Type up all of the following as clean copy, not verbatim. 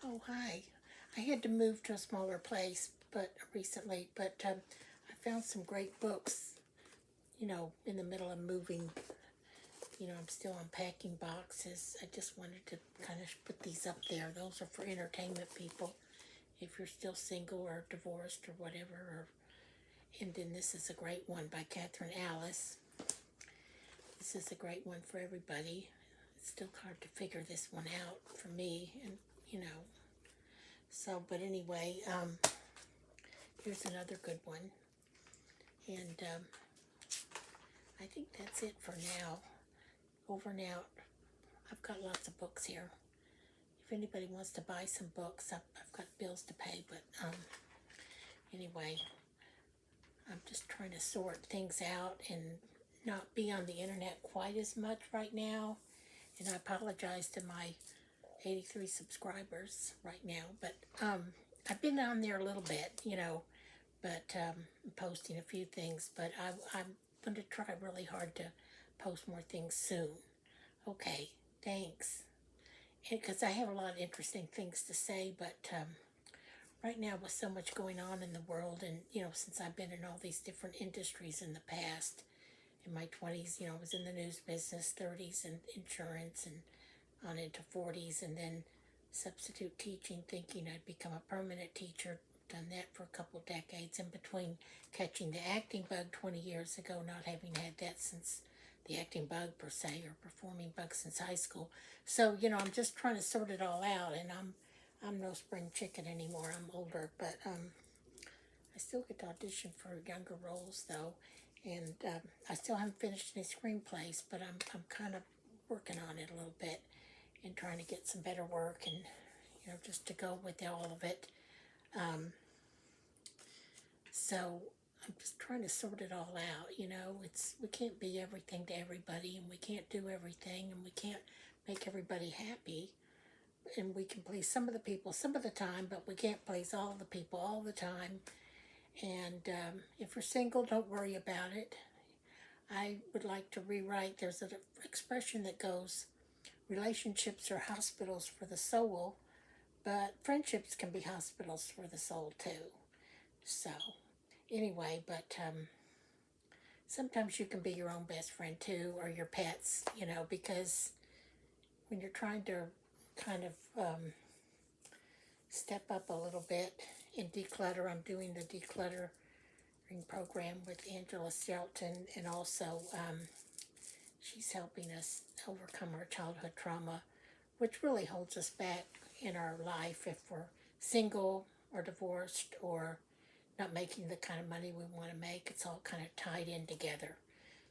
Oh, hi. I had to move to a smaller place, but recently, but I found some great books, in the middle of moving. I'm still unpacking boxes. I just wanted to kind of put these up there. Those are for entertainment people. If you're still single or divorced or whatever, and then this is a great one by Catherine Alice. This is a great one for everybody. It's still hard to figure this one out for me, and you know, but anyway, here's another good one. And I think that's it for now. Over and out. I've got lots of books here. If anybody wants to buy some books, I've got bills to pay. But anyway, I'm just trying to sort things out and not be on the internet quite as much right now. And I apologize to my 83 subscribers right now. But I've been on there a little bit, but posting a few things. But I'm going to try really hard to post more things soon. Okay, thanks. Because I have a lot of interesting things to say, but right now with so much going on in the world, and since I've been in all these different industries in the past, in my 20s, I was in the news business, 30s, and insurance, and on into 40s, and then substitute teaching, thinking I'd become a permanent teacher. Done that for a couple of decades, in between catching the acting bug 20 years ago, not having had that since the acting bug per se, or performing bug since high school. So I'm just trying to sort it all out, and I'm no spring chicken anymore. I'm older, but I still get to audition for younger roles though, and I still haven't finished any screenplays, but I'm kind of working on it a little bit and trying to get some better work, and just to go with all of it. So I'm just trying to sort it all out. We can't be everything to everybody, and we can't do everything, and we can't make everybody happy. And we can please some of the people some of the time, but we can't please all the people all the time. And if you're single, don't worry about it. I would like to rewrite. There's an expression that goes, relationships are hospitals for the soul, but friendships can be hospitals for the soul too. So anyway, but sometimes you can be your own best friend too, or your pets, because when you're trying to kind of step up a little bit and declutter, I'm doing the decluttering program with Angela Shelton, and also she's helping us overcome our childhood trauma, which really holds us back in our life if we're single or divorced or not making the kind of money we want to make. It's all kind of tied in together.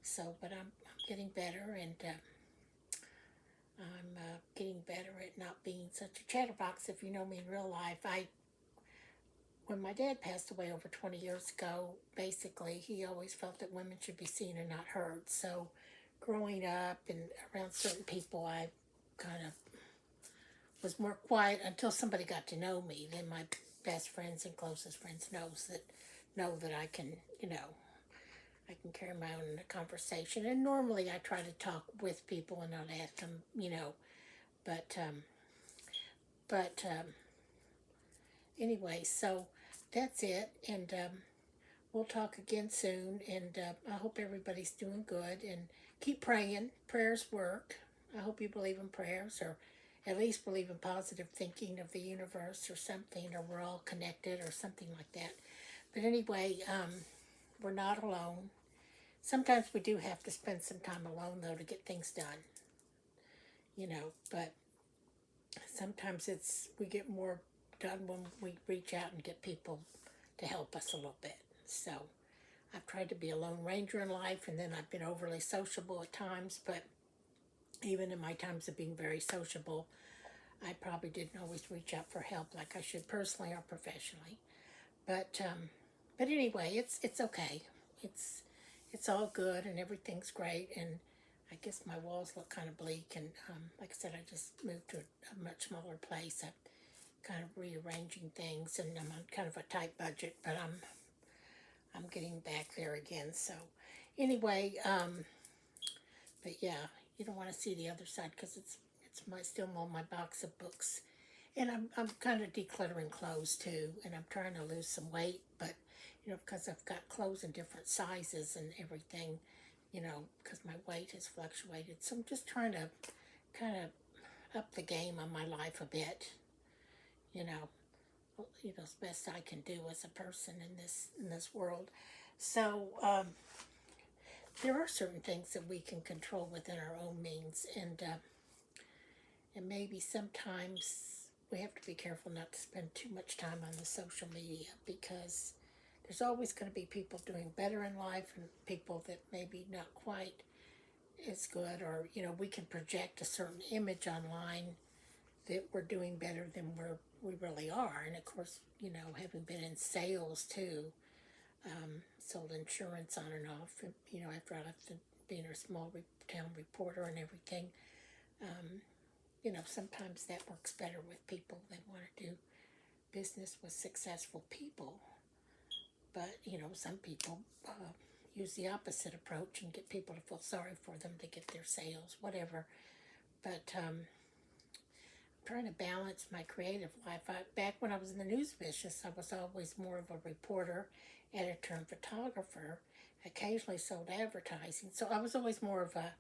So, but I'm getting better, and I'm getting better at not being such a chatterbox. If you know me in real life, when my dad passed away over 20 years ago, basically he always felt that women should be seen and not heard. So, growing up and around certain people, I kind of was more quiet until somebody got to know me. Then my best friends and closest friends know that I can, I can carry my own in a conversation. And normally I try to talk with people and not at them, But anyway, so that's it, and we'll talk again soon. And I hope everybody's doing good, and keep praying. Prayers work. I hope you believe in prayers, or at least believe in positive thinking of the universe or something, or we're all connected or something like that. But anyway, we're not alone. Sometimes we do have to spend some time alone, though, to get things done, but sometimes we get more done when we reach out and get people to help us a little bit. So I've tried to be a lone ranger in life, and then I've been overly sociable at times, but even in my times of being very sociable, I probably didn't always reach out for help like I should, personally or professionally. But anyway, it's okay. It's it's all good, and everything's great. And I guess my walls look kind of bleak, and like I said, I just moved to a much smaller place. I'm kind of rearranging things, and I'm on kind of a tight budget, but I'm getting back there again. So anyway, but yeah, you don't want to see the other side, because it's still on my box of books, And I'm kind of decluttering clothes too, and I'm trying to lose some weight, but because I've got clothes in different sizes and everything, because my weight has fluctuated. So I'm just trying to kind of up the game on my life a bit, you know, as best I can do as a person in this world. So there are certain things that we can control within our own means, and maybe sometimes we have to be careful not to spend too much time on the social media, because there's always going to be people doing better in life and people that maybe not quite as good, or we can project a certain image online that we're doing better than we really are. And of course, having been in sales too, sold insurance on and off, after I left being a small town reporter and everything. Sometimes that works better with people that want to do business with successful people. But, some people use the opposite approach and get people to feel sorry for them to get their sales, whatever. But I'm trying to balance my creative life. Back when I was in the news business, I was always more of a reporter, editor, and photographer. Occasionally sold advertising. So I was always more of a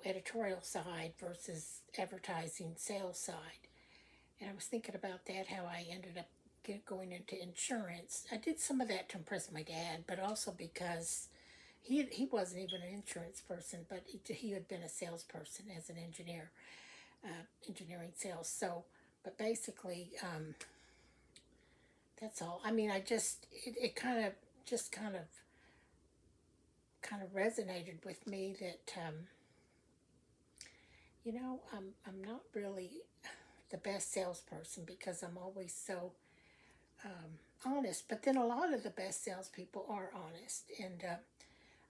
editorial side versus advertising sales side. And I was thinking about that, how I ended up going into insurance. I did some of that to impress my dad, but also because he wasn't even an insurance person, but he had been a salesperson as an engineer, engineering sales. So, but basically, that's all. I mean, it kind of resonated with me that I'm not really the best salesperson because I'm always so honest. But then a lot of the best salespeople are honest, and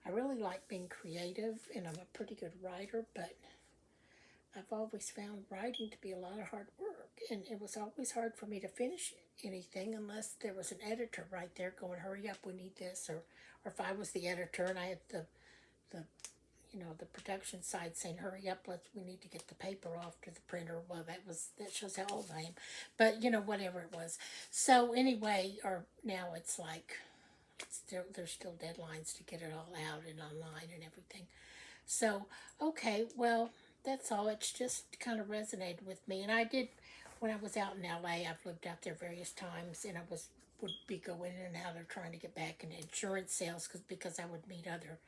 I really like being creative, and I'm a pretty good writer. But I've always found writing to be a lot of hard work, and it was always hard for me to finish anything unless there was an editor right there going, "Hurry up, we need this," or if I was the editor and I had the the production side saying, "Hurry up, we need to get the paper off to the printer." Well, that shows how old I am, but whatever it was. So anyway, or now it's like there's still deadlines to get it all out and online and everything. So okay, well, that's all. It's just kind of resonated with me, and I did when I was out in LA. I've lived out there various times, and I would be going in and out of trying to get back into insurance sales because I would meet other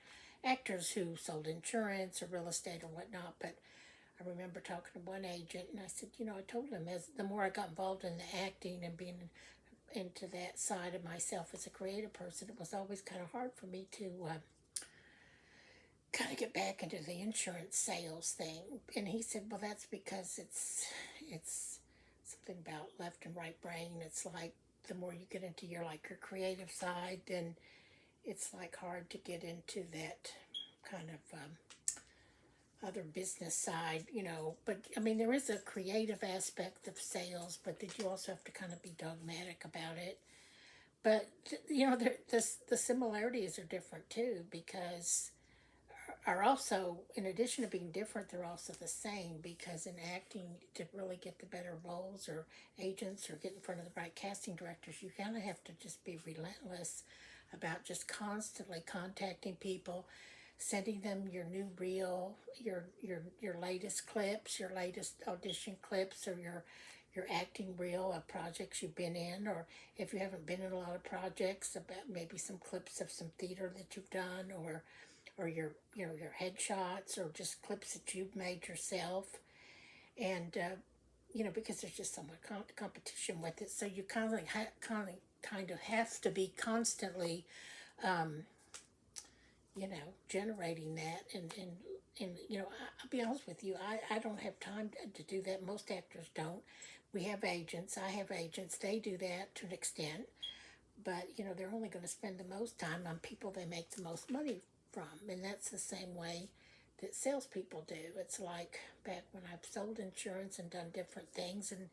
actors who sold insurance or real estate or whatnot. But I remember talking to one agent, and I said, I told him, as the more I got involved in the acting and being into that side of myself as a creative person, it was always kind of hard for me to kind of get back into the insurance sales thing. And he said, well, that's because it's something about left and right brain. It's like the more you get into your creative side, then it's like hard to get into that kind of other business side, But I mean, there is a creative aspect of sales, but that you also have to kind of be dogmatic about it. But the similarities are different too, because are also, in addition to being different, they're also the same, because in acting, to really get the better roles or agents or get in front of the right casting directors, you kind of have to just be relentless about just constantly contacting people, sending them your new reel, your latest clips, your latest audition clips, or your acting reel of projects you've been in, or if you haven't been in a lot of projects, about maybe some clips of some theater that you've done, or your headshots, or just clips that you've made yourself. And because there's just so much competition with it, so you kind of have to be constantly generating that. And I'll be honest with you, I don't have time to do that. Most actors don't. We have agents. I have agents. They do that to an extent, but they're only going to spend the most time on people they make the most money from. And that's the same way that salespeople do. It's like back when I've sold insurance and done different things, and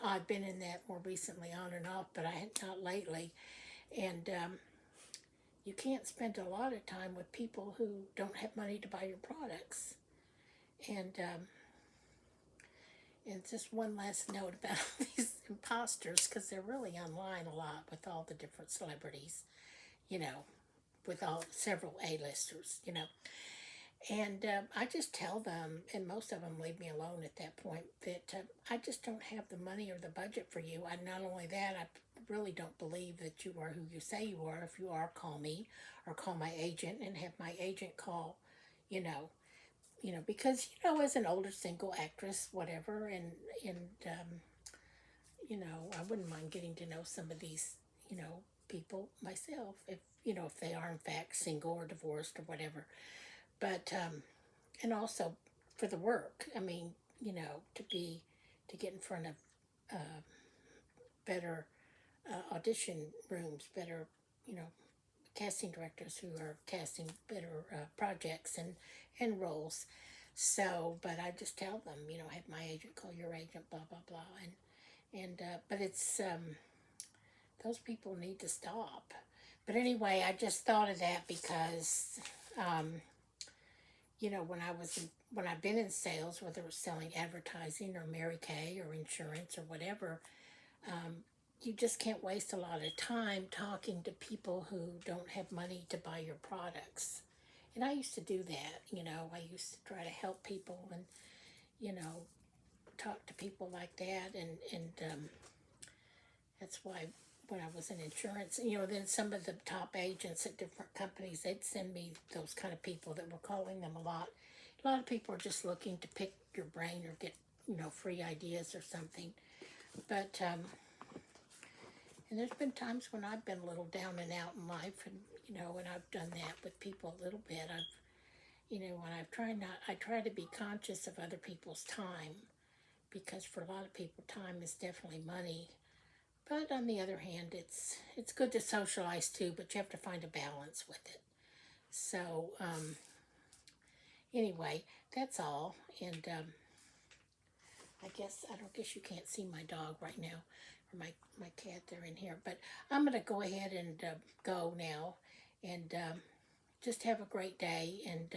I've been in that more recently on and off, but I had not lately. And you can't spend a lot of time with people who don't have money to buy your products. And And just one last note about these imposters, because they're really online a lot with all the different celebrities, you know, with all several A-listers, you know. And I just tell them, and most of them leave me alone at that point, that I just don't have the money or the budget for you. I not only that, I really don't believe that you are who you say you are. If you are, call me or call my agent and have my agent call, you know, because as an older single actress, whatever, and I wouldn't mind getting to know some of these, people myself, if they are in fact single or divorced or whatever. But and also for the work. I mean, to get in front of better audition rooms, better, you know, casting directors who are casting better projects and roles. So, but I just tell them, have my agent call your agent, blah blah blah, and but it's those people need to stop. But anyway, I just thought of that because um, when I've been in sales, whether it was selling advertising or Mary Kay or insurance or whatever, you just can't waste a lot of time talking to people who don't have money to buy your products. And I used to do that, I used to try to help people and, you know, talk to people like that. And that's why when I was in insurance, then some of the top agents at different companies, they'd send me those kind of people that were calling them a lot. A lot of people are just looking to pick your brain or get, free ideas or something. But, and there's been times when I've been a little down and out in life, and I've done that with people a little bit. And I try to be conscious of other people's time, because for a lot of people, time is definitely money. But on the other hand, it's good to socialize too, but you have to find a balance with it. So anyway, that's all. And I don't guess you can't see my dog right now, or my cat. They're in here. But I'm gonna go ahead and go now, and just have a great day. And